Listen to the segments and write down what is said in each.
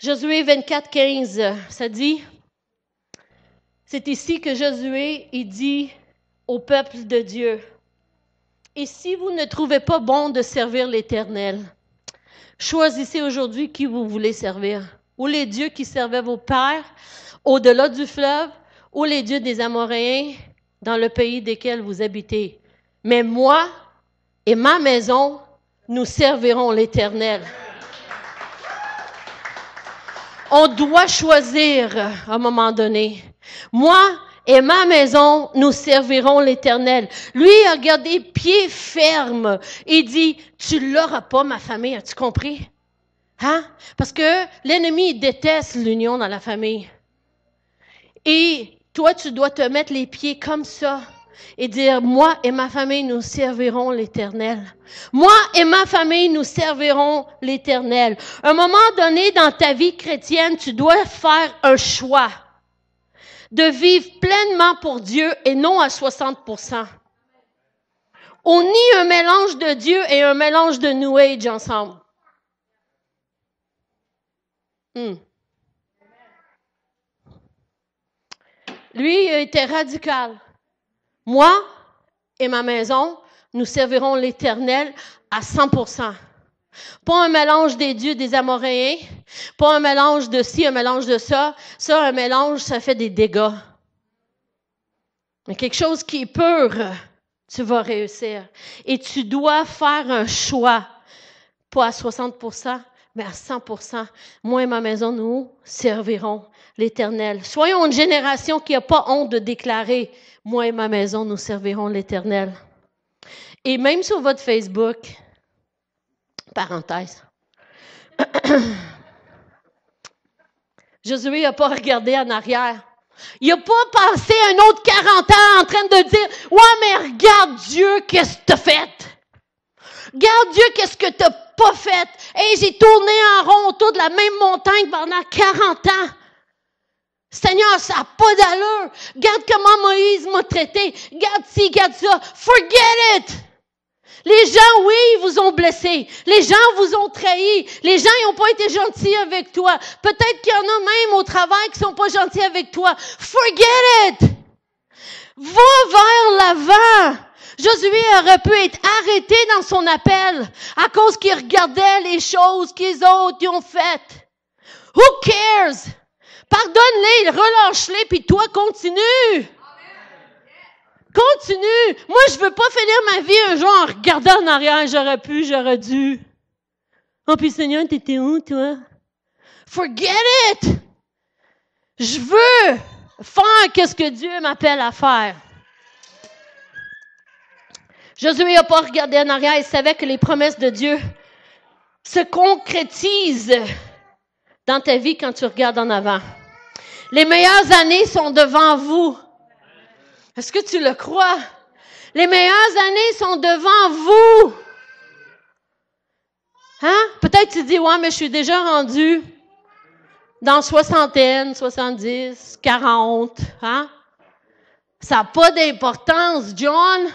Josué 24, 15, ça dit, c'est ici que Josué, il dit au peuple de Dieu, « Et si vous ne trouvez pas bon de servir l'Éternel, choisissez aujourd'hui qui vous voulez servir, ou les dieux qui servaient vos pères au-delà du fleuve, ou les dieux des Amoréens dans le pays desquels vous habitez. Mais moi et ma maison, nous servirons l'Éternel. » On doit choisir à un moment donné. Moi et ma maison, nous servirons l'Éternel. Lui a gardé pied ferme. Il dit, tu l'auras pas, ma famille. As-tu compris? Hein? Parce que l'ennemi déteste l'union dans la famille. Et toi, tu dois te mettre les pieds comme ça et dire, moi et ma famille, nous servirons l'Éternel. Moi et ma famille, nous servirons l'Éternel. À un moment donné dans ta vie chrétienne, tu dois faire un choix de vivre pleinement pour Dieu et non à 60%. On nie un mélange de Dieu et un mélange de New Age ensemble. Lui, il était radical. Moi et ma maison, nous servirons l'Éternel à 100%. Pas un mélange des dieux des Amoréens, pas un mélange de ci, un mélange de ça. Ça, un mélange, ça fait des dégâts. Mais quelque chose qui est pur, tu vas réussir. Et tu dois faire un choix, pas à 60%, mais à 100%. Moi et ma maison, nous servirons l'Éternel. Soyons une génération qui n'a pas honte de déclarer, moi et ma maison, nous servirons l'Éternel. Et même sur votre Facebook, parenthèse, Josué n'a pas regardé en arrière. Il n'a pas passé un autre 40 ans en train de dire, ouais, mais regarde Dieu, qu'est-ce que tu as fait? Regarde Dieu, qu'est-ce que tu n'as pas fait? Hey, j'ai tourné en rond autour de la même montagne pendant 40 ans. Seigneur, ça n'a pas d'allure. Regarde comment Moïse m'a traité. Regarde ci, regarde ça. Forget it! Les gens, oui, ils vous ont blessé. Les gens vous ont trahi. Les gens, ils n'ont pas été gentils avec toi. Peut-être qu'il y en a même au travail qui ne sont pas gentils avec toi. Forget it! Va vers l'avant. Josué aurait pu être arrêté dans son appel à cause qu'il regardait les choses que les autres y ont faites. Who cares? Pardonne-les, relâche-les, puis toi, continue. Continue. Moi, je veux pas finir ma vie un jour en regardant en arrière. J'aurais pu, j'aurais dû. Oh, puis Seigneur, t'étais où, toi? Forget it! Je veux faire qu'est-ce que Dieu m'appelle à faire. Josué n'a pas regardé en arrière. Il savait que les promesses de Dieu se concrétisent dans ta vie quand tu regardes en avant. Les meilleures années sont devant vous. Est-ce que tu le crois? Les meilleures années sont devant vous. Hein? Peut-être tu dis, ouais, mais je suis déjà rendu dans soixantaine, 70, 40. Hein? Ça n'a pas d'importance, John.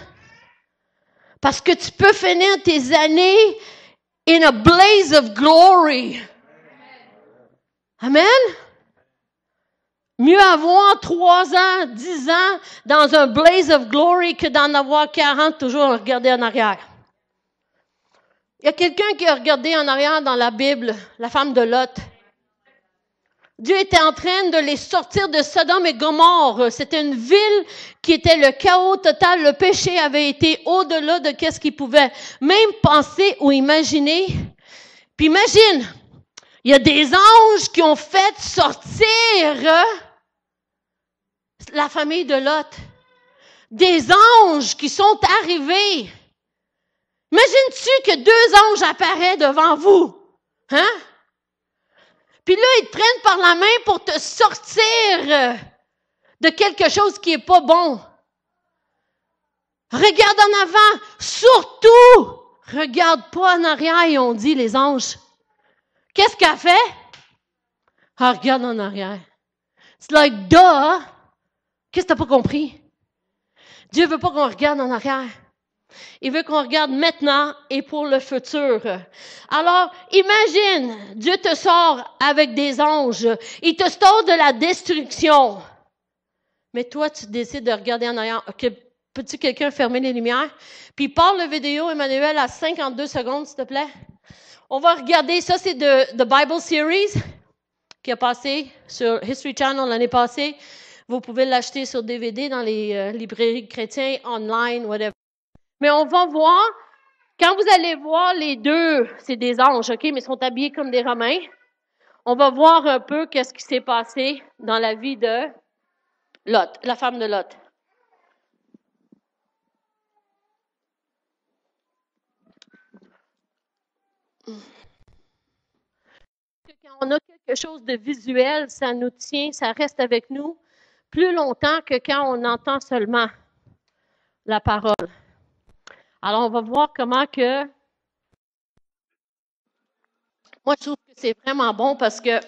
Parce que tu peux finir tes années in a blaze of glory. Amen? Mieux avoir 3 ans, 10 ans dans un blaze of glory que d'en avoir 40 toujours à regarder en arrière. Il y a quelqu'un qui a regardé en arrière dans la Bible, la femme de Lot. Dieu était en train de les sortir de Sodome et Gomorrhe. C'était une ville qui était le chaos total. Le péché avait été au-delà de ce qu'il pouvait même penser ou imaginer. Puis imagine, il y a des anges qui ont fait sortir la famille de Lot. Des anges qui sont arrivés. Imagines-tu que 2 anges apparaissent devant vous? Hein? Puis là, ils te prennent par la main pour te sortir de quelque chose qui est pas bon. Regarde en avant. Surtout, regarde pas en arrière, ils ont dit, les anges. Qu'est-ce qu'elle fait? Ah, regarde en arrière. C'est like, duh! Qu'est-ce que t'as pas compris? Dieu veut pas qu'on regarde en arrière. Il veut qu'on regarde maintenant et pour le futur. Alors, imagine, Dieu te sort avec des anges. Il te sort de la destruction. Mais toi, tu décides de regarder en arrière. Okay, peux-tu quelqu'un fermer les lumières? Puis parle le vidéo, Emmanuel, à 52 secondes, s'il te plaît. On va regarder, ça c'est de The Bible Series qui a passé sur History Channel l'année passée. Vous pouvez l'acheter sur DVD dans les librairies chrétiennes, online, whatever. Mais on va voir, quand vous allez voir les deux, c'est des anges, OK, mais ils sont habillés comme des Romains. On va voir un peu qu'est-ce qui s'est passé dans la vie de Lot, la femme de Lot. Quand on a quelque chose de visuel, ça nous tient, ça reste avec nous plus longtemps que quand on entend seulement la parole. Alors, on va voir comment que... Moi, je trouve que c'est vraiment bon parce que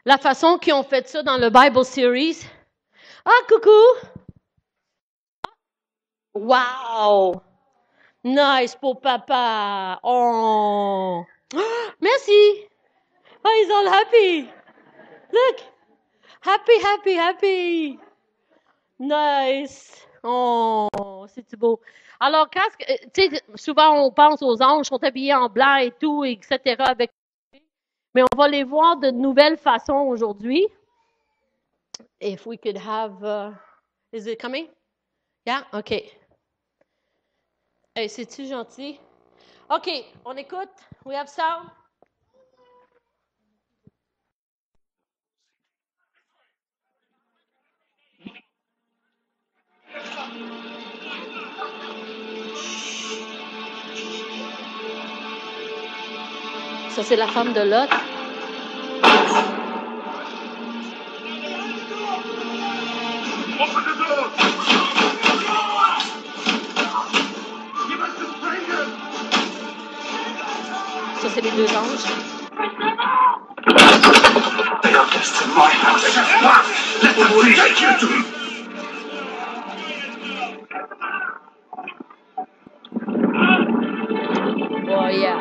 la façon qu'ils ont fait ça dans le Bible Series... Ah, coucou! Wow! Nice pour papa! Oh! Merci! Oh, he's all happy! Look! Happy, happy, happy! Nice! Oh, c'est beau. Alors, quand, tu sais, souvent on pense aux anges, sont habillés en blanc et tout, etc. Avec, mais on va les voir de nouvelles façons aujourd'hui. If we could have, is it coming? Yeah, okay. Hey, c'est-tu gentil? Okay, on écoute. We have sound. Ça, c'est la femme de Lot. Ça, c'est les deux anges. They are destined my house. Let them free. Take you to... Oh, yeah.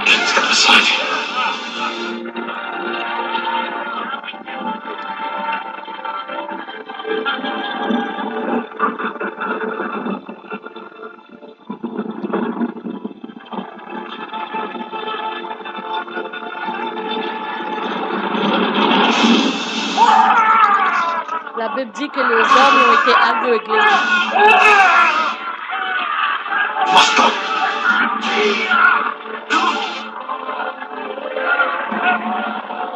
Let's get aside. La Bible dit que les hommes ont été aveuglés. Must go.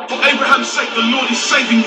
For Abraham's sake, the Lord is saving you.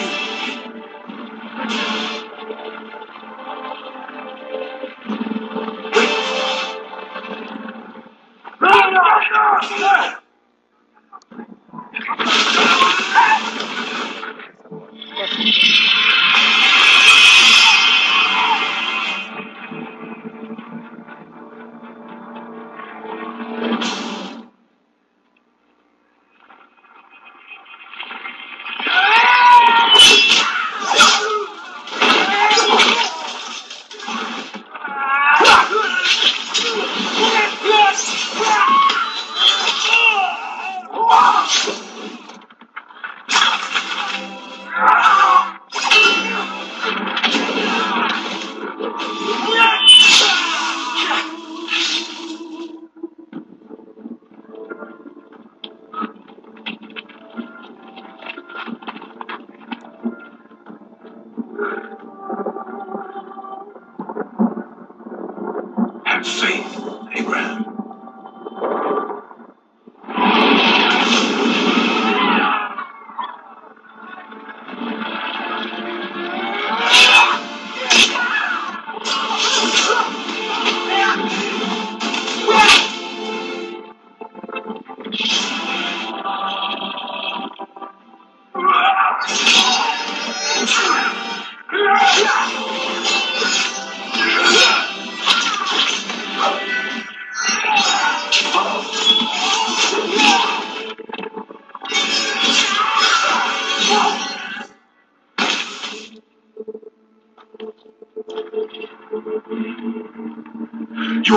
Have faith, Abraham.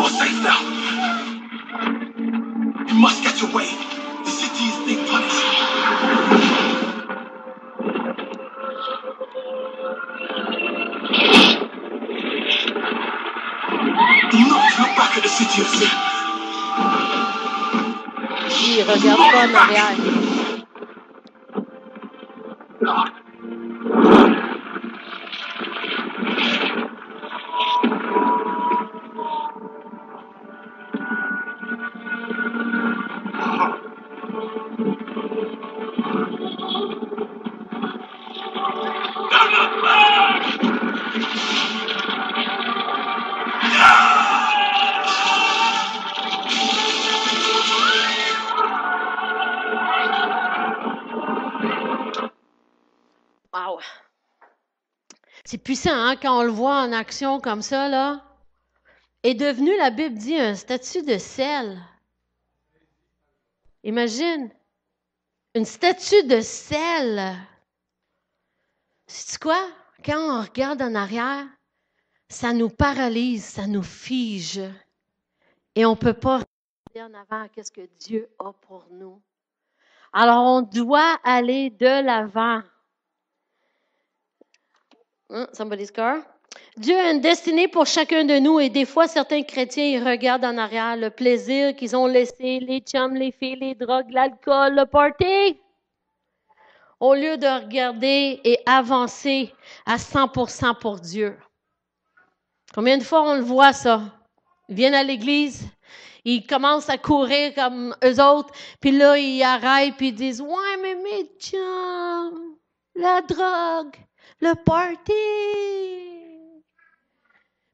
are safe now. You must get away. The city is being punished. Do not look back at the city of sin. Il regarde pas en arrière. Wow! C'est puissant, hein, quand on le voit en action comme ça, là. Est devenu, la Bible dit, un statue de sel. Imagine, une statue de sel. Sais-tu quoi? Quand on regarde en arrière, ça nous paralyse, ça nous fige. Et on ne peut pas regarder en avant qu'est-ce que Dieu a pour nous. Alors, on doit aller de l'avant. Somebody's car. Dieu a une destinée pour chacun de nous et des fois, certains chrétiens, ils regardent en arrière le plaisir qu'ils ont laissé, les chums, les filles, les drogues, l'alcool, le party. Au lieu de regarder et avancer à 100% pour Dieu. Combien de fois on le voit, ça? Ils viennent à l'église, ils commencent à courir comme eux autres, puis là, ils arrêtent, puis ils disent « Ouais, mais mes chums, la drogue, le party! »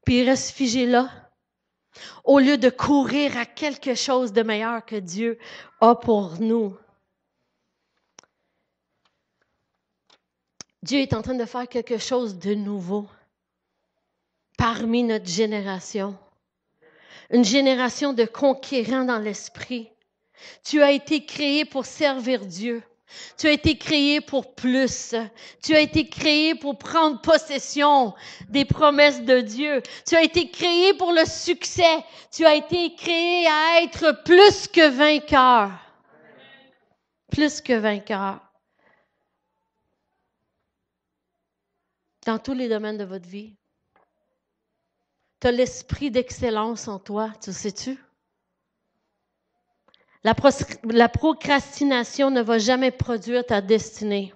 Puis ils restent figés là, au lieu de courir à quelque chose de meilleur que Dieu a pour nous. Dieu est en train de faire quelque chose de nouveau parmi notre génération. Une génération de conquérants dans l'esprit. Tu as été créé pour servir Dieu. Tu as été créé pour plus. Tu as été créé pour prendre possession des promesses de Dieu. Tu as été créé pour le succès. Tu as été créé à être plus que vainqueur. Plus que vainqueur. Dans tous les domaines de votre vie. Tu as l'esprit d'excellence en toi, tu sais-tu? La procrastination ne va jamais produire ta destinée.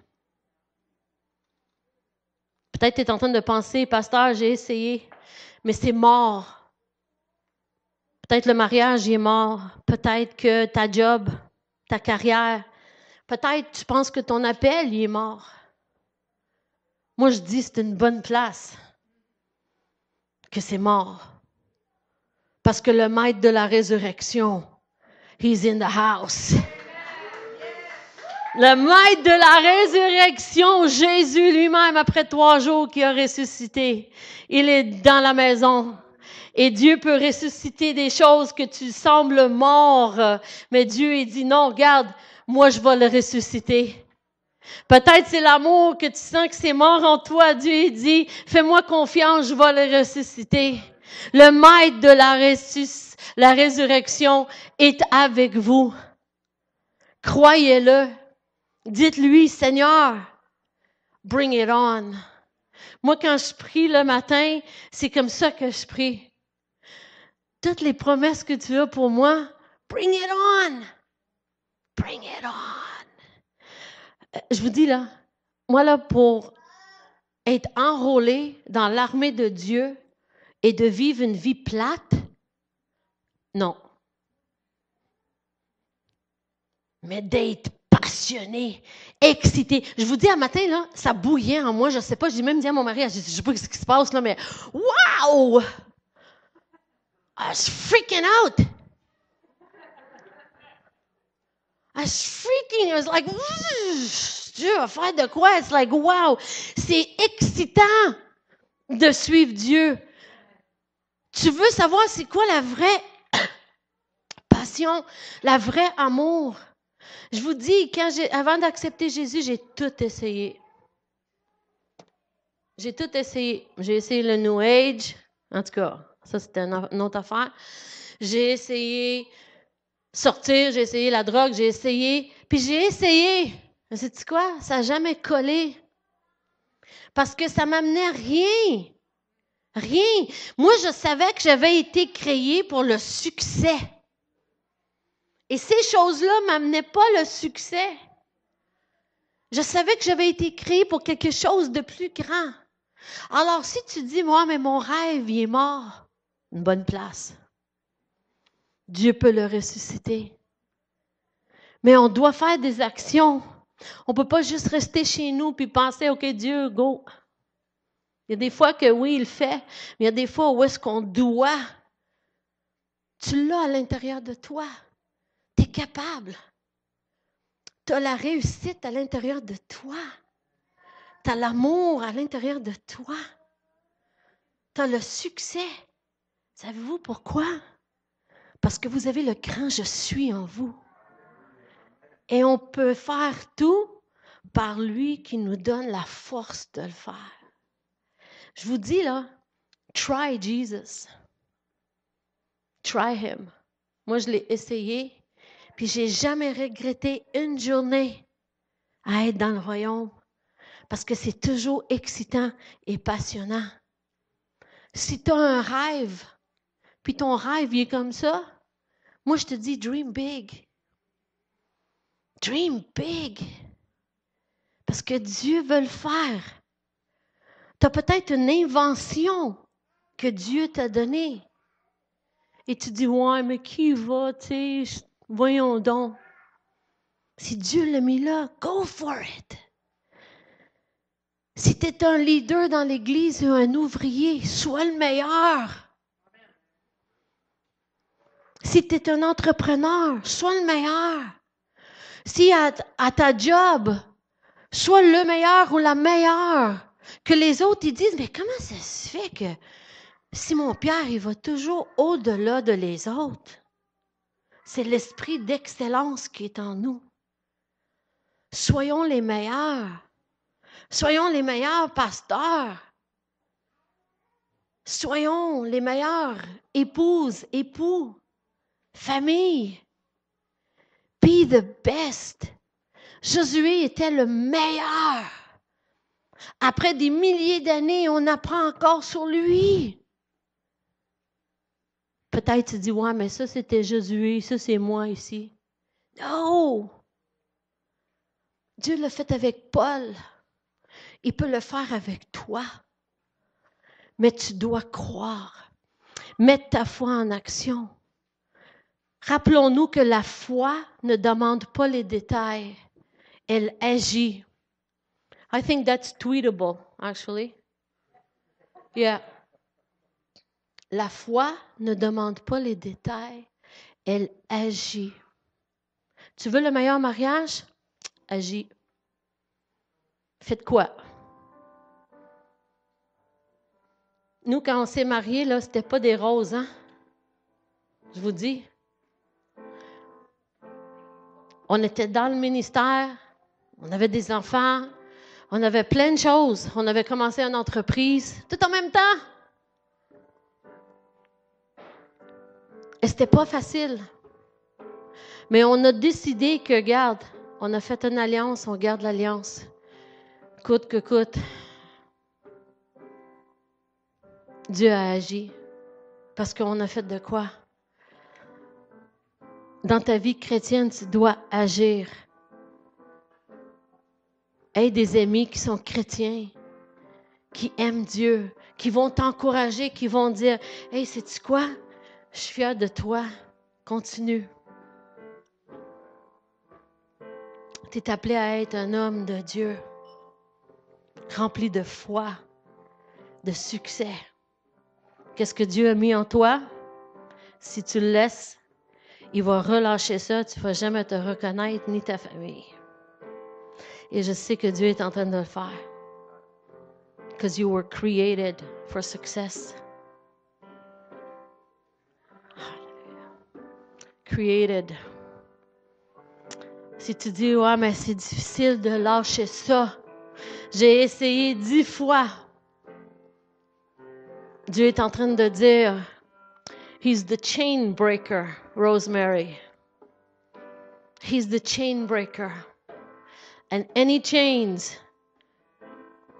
Peut-être que tu es en train de penser, pasteur, j'ai essayé, mais c'est mort. Peut-être le mariage il est mort. Peut-être que ta job, ta carrière, peut-être tu penses que ton appel il est mort. Moi, je dis c'est une bonne place que c'est mort. Parce que le maître de la résurrection, he's in the house. Le maître de la résurrection, Jésus lui-même, après 3 jours qui a ressuscité, il est dans la maison. Et Dieu peut ressusciter des choses que tu sembles mort. Mais Dieu, il dit non, regarde, moi je vais le ressusciter. Peut-être c'est l'amour que tu sens que c'est mort en toi. Dieu il dit, fais-moi confiance, je vais le ressusciter. Le maître de la résurrection est avec vous. Croyez-le. Dites-lui, Seigneur, bring it on. Moi, quand je prie le matin, c'est comme ça que je prie. Toutes les promesses que tu as pour moi, bring it on. Bring it on. Je vous dis là, moi là, pour être enrôlé dans l'armée de Dieu et de vivre une vie plate, non. Mais d'être passionné, excité. Je vous dis, un matin, là, ça bouillait en moi. Je ne sais pas, j'ai même dit à mon mari, je ne sais pas ce qui se passe, là, mais wow! I was freaking out. I was like, Dieu va faire de quoi? It's like, wow! C'est excitant de suivre Dieu. Tu veux savoir c'est quoi la vraie passion, la vraie amour? Je vous dis, avant d'accepter Jésus, j'ai tout essayé. J'ai tout essayé. J'ai essayé le New Age. En tout cas, Ça, c'était une autre affaire. J'ai essayé sortir, j'ai essayé la drogue, j'ai essayé. Puis j'ai essayé. Mais sais-tu quoi? Ça n'a jamais collé. Parce que ça m'amenait rien. Rien. Moi, je savais que j'avais été créée pour le succès. Et ces choses-là m'amenaient pas le succès. Je savais que j'avais été créée pour quelque chose de plus grand. Alors, si tu dis, moi, mais mon rêve, il est mort, une bonne place. Dieu peut le ressusciter. Mais on doit faire des actions. On ne peut pas juste rester chez nous puis penser, OK, Dieu, go. Il y a des fois que oui, il le fait, mais il y a des fois où est-ce qu'on doit. Tu l'as à l'intérieur de toi. Tu es capable. Tu as la réussite à l'intérieur de toi. Tu as l'amour à l'intérieur de toi. Tu as le succès. Savez-vous pourquoi? Parce que vous avez le grand « Je suis » en vous. Et on peut faire tout par lui qui nous donne la force de le faire. Je vous dis là, try Jesus. Try him. Moi, je l'ai essayé, puis j'ai jamais regretté une journée à être dans le royaume parce que c'est toujours excitant et passionnant. Si tu as un rêve, puis ton rêve il est comme ça, moi, je te dis, dream big. Dream big. Parce que Dieu veut le faire. Tu as peut-être une invention que Dieu t'a donnée. Et tu dis, ouais, mais qui va, tu sais, voyons donc. Si Dieu l'a mis là, go for it. Si tu es un leader dans l'Église ou un ouvrier, sois le meilleur. Si tu es un entrepreneur, sois le meilleur. Si à ta job, sois le meilleur ou la meilleure. Que les autres, ils disent, mais comment ça se fait que Simon-Pierre, il va toujours au-delà de les autres? C'est l'esprit d'excellence qui est en nous. Soyons les meilleurs. Soyons les meilleurs pasteurs. Soyons les meilleurs épouses, époux, famille. Be the best. Josué était le meilleur. Après des milliers d'années, on apprend encore sur lui. Peut-être tu dis, ouais, mais ça c'était Josué, ça c'est moi ici. Non! Dieu l'a fait avec Paul. Il peut le faire avec toi. Mais tu dois croire. Mettre ta foi en action. Rappelons-nous que la foi ne demande pas les détails. Elle agit. I think that's tweetable, actually. Yeah. La foi ne demande pas les détails. Elle agit. Tu veux le meilleur mariage? Agis. Faites quoi? Nous, quand on s'est mariés, là, c'était pas des roses, hein? Je vous dis. On était dans le ministère, on avait des enfants, on avait plein de choses. On avait commencé une entreprise, tout en même temps. Et c'était pas facile. Mais on a décidé que, regarde, on a fait une alliance, on garde l'alliance. Coûte que coûte. Dieu a agi. Parce qu'on a fait de quoi? Dans ta vie chrétienne, tu dois agir. Aie des amis qui sont chrétiens, qui aiment Dieu, qui vont t'encourager, qui vont dire, « Hey, sais-tu quoi? Je suis fière de toi. Continue. » Tu es appelé à être un homme de Dieu, rempli de foi, de succès. Qu'est-ce que Dieu a mis en toi? Si tu le laisses, il va relâcher ça. Tu ne vas jamais te reconnaître, ni ta famille. Et je sais que Dieu est en train de le faire. Because you were created for success. Created. Si tu dis, ouais, mais c'est difficile de lâcher ça. J'ai essayé 10 fois. Dieu est en train de dire, He's the chain breaker, Rosemary. He's the chain breaker. And any chains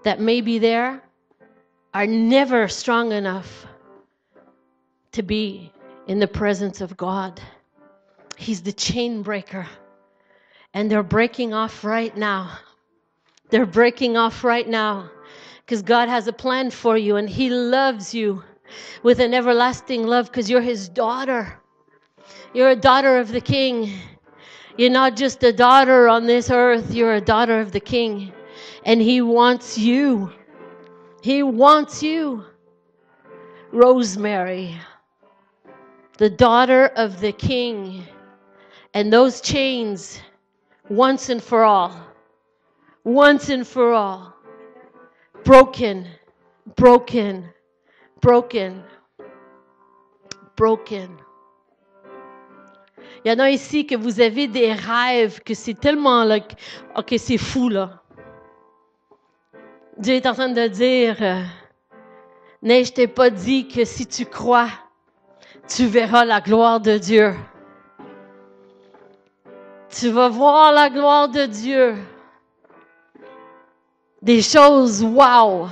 that may be there are never strong enough to be in the presence of God. He's the chain breaker. And they're breaking off right now. They're breaking off right now. Because God has a plan for you and He loves you with an everlasting love because you're His daughter. You're a daughter of the King. You're not just a daughter on this earth. You're a daughter of the King. And He wants you. He wants you. Rosemary, the daughter of the King. And those chains, once and for all, broken, broken, broken, broken. Il y en a ici que vous avez des rêves, que c'est tellement là, OK, c'est fou là. Dieu est en train de dire, mais je t'ai pas dit que si tu crois, tu verras la gloire de Dieu. Tu vas voir la gloire de Dieu. Des choses, wow!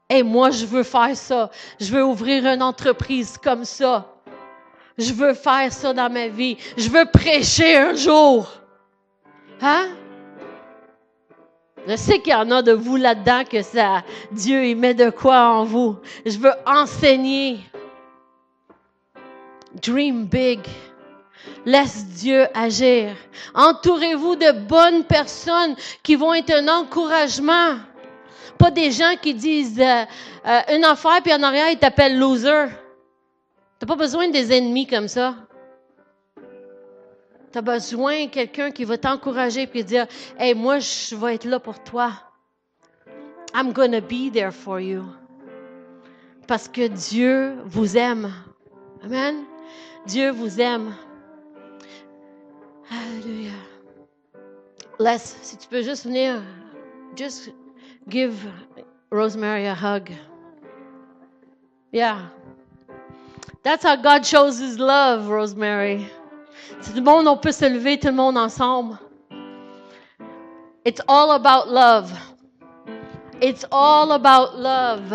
Et moi, je veux faire ça. Je veux ouvrir une entreprise comme ça. Je veux faire ça dans ma vie. Je veux prêcher un jour. Hein? Je sais qu'il y en a de vous là-dedans que ça, Dieu, il met de quoi en vous. Je veux enseigner. Dream big. Laisse Dieu agir. Entourez-vous de bonnes personnes qui vont être un encouragement. Pas des gens qui disent une affaire puis en arrière, ils t'appellent loser. T'as pas besoin des ennemis comme ça. T'as besoin de quelqu'un qui va t'encourager puis dire, « Hey, moi, je vais être là pour toi. I'm gonna be there for you. » Parce que Dieu vous aime. Amen. Dieu vous aime. Alléluia. Les, si tu peux juste venir, just give Rosemary a hug. Yeah. That's how God shows His love, Rosemary. Tout le monde, on peut se lever, tout le monde ensemble. It's all about love. It's all about love.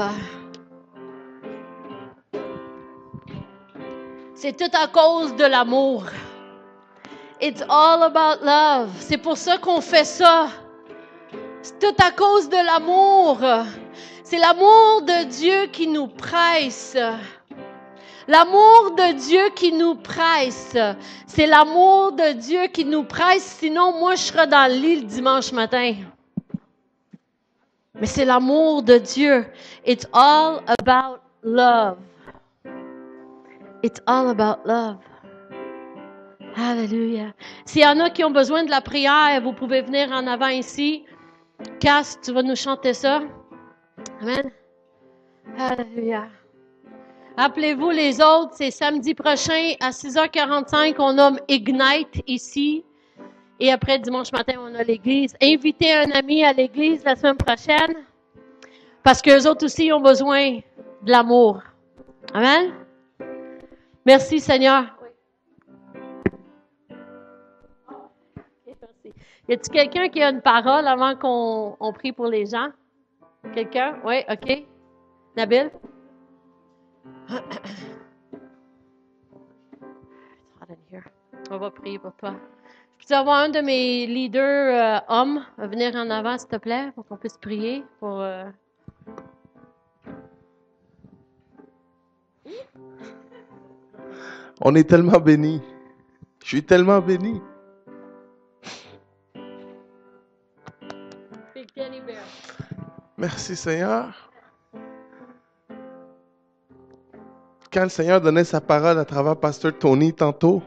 C'est tout à cause de l'amour. It's all about love. C'est pour ça qu'on fait ça. C'est tout à cause de l'amour. C'est l'amour de Dieu qui nous presse. L'amour de Dieu qui nous presse. C'est l'amour de Dieu qui nous presse. Sinon, moi, je serais dans le lit le dimanche matin. Mais c'est l'amour de Dieu. It's all about love. It's all about love. Alléluia. S'il y en a qui ont besoin de la prière, vous pouvez venir en avant ici. Cass, tu vas nous chanter ça. Amen. Alléluia. Appelez-vous les autres, c'est samedi prochain à 6h45, on nomme Ignite ici. Et après, dimanche matin, on a l'église. Invitez un ami à l'église la semaine prochaine. Parce qu'eux autres aussi ont besoin de l'amour. Amen. Merci Seigneur. Y a-t-il quelqu'un qui a une parole avant qu'on prie pour les gens? Quelqu'un? Oui, OK. Nabil? On va prier pour toi. Je peux avoir un de mes leaders hommes venir en avant, s'il te plaît, pour qu'on puisse prier pour... On est tellement bénis. Je suis tellement béni. Merci Seigneur. Quand le Seigneur donnait sa parole à travers Pasteur Tony tantôt,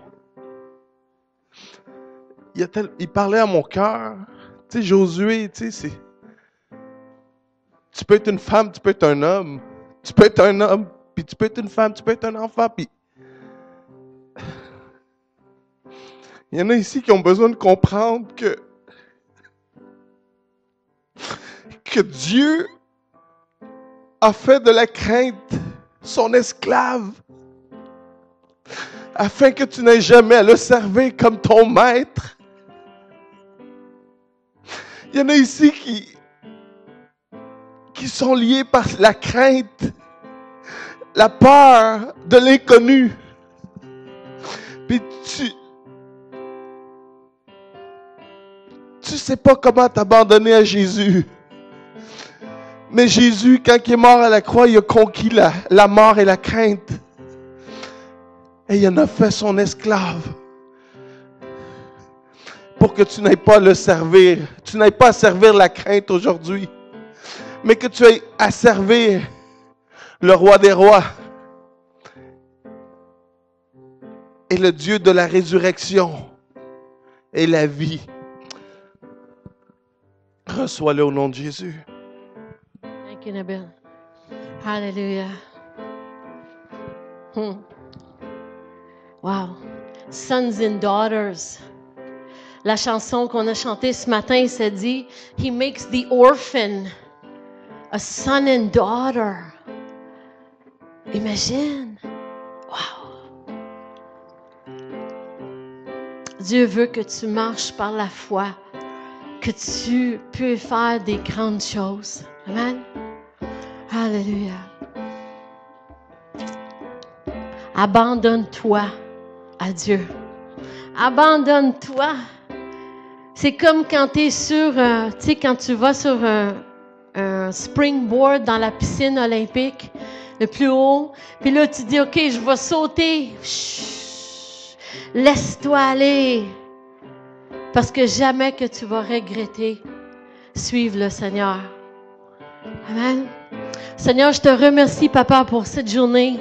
il parlait à mon cœur. Tu sais, Josué, tu sais, tu peux être une femme, tu peux être un homme. Tu peux être un homme, puis tu peux être une femme, tu peux être un enfant, puis... Il y en a ici qui ont besoin de comprendre que Dieu a fait de la crainte son esclave. afin que tu n'aies jamais à le servir comme ton maître. Il y en a ici qui sont liés par la crainte, la peur de l'inconnu. Puis tu sais pas comment t'abandonner à Jésus. Mais Jésus, quand il est mort à la croix, il a conquis la mort et la crainte. Et il en a fait son esclave. Pour que tu n'aies pas à le servir. Tu n'aies pas à servir la crainte aujourd'hui. Mais que tu aies à servir le roi des rois. Et le Dieu de la résurrection. Et la vie. Reçois-le au nom de Jésus. Thank you, Nabil. Hallelujah. Wow. Sons and daughters. La chanson qu'on a chantée ce matin, ça dit « He makes the orphan a son and daughter ». Imagine. Wow. Dieu veut que tu marches par la foi, que tu peux faire des grandes choses. Amen. Alléluia. Abandonne-toi à Dieu. Abandonne-toi. C'est comme quand tu es sur, tu sais, quand tu vas sur un springboard dans la piscine olympique, le plus haut, puis là tu dis, OK, je vais sauter. Chut, laisse-toi aller. Parce que jamais que tu vas regretter suivre le Seigneur. Amen. Seigneur, je te remercie, Papa, pour cette journée,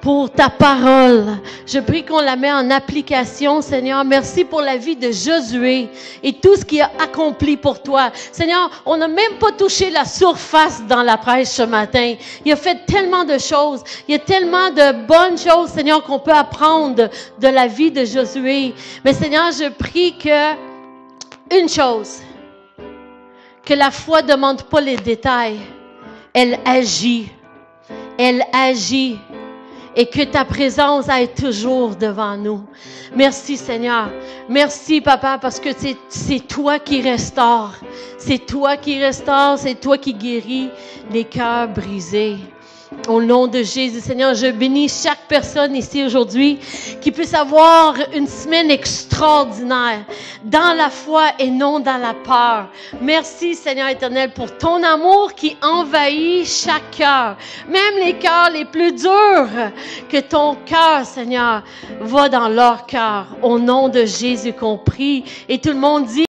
pour ta parole. Je prie qu'on la met en application, Seigneur. Merci pour la vie de Josué et tout ce qu'il a accompli pour toi. Seigneur, on n'a même pas touché la surface dans la prêche ce matin. Il a fait tellement de choses. Il y a tellement de bonnes choses, Seigneur, qu'on peut apprendre de la vie de Josué. Mais Seigneur, je prie que une chose, que la foi ne demande pas les détails. Elle agit. Elle agit. Et que ta présence aille toujours devant nous. Merci, Seigneur. Merci, Papa, parce que c'est toi qui restaure. C'est toi qui restaure, c'est toi qui guéris les cœurs brisés. Au nom de Jésus, Seigneur, je bénis chaque personne ici aujourd'hui qui puisse avoir une semaine extraordinaire dans la foi et non dans la peur. Merci, Seigneur éternel, pour ton amour qui envahit chaque cœur, même les cœurs les plus durs, que ton cœur, Seigneur, va dans leur cœur. Au nom de Jésus qu'on prie. Et tout le monde dit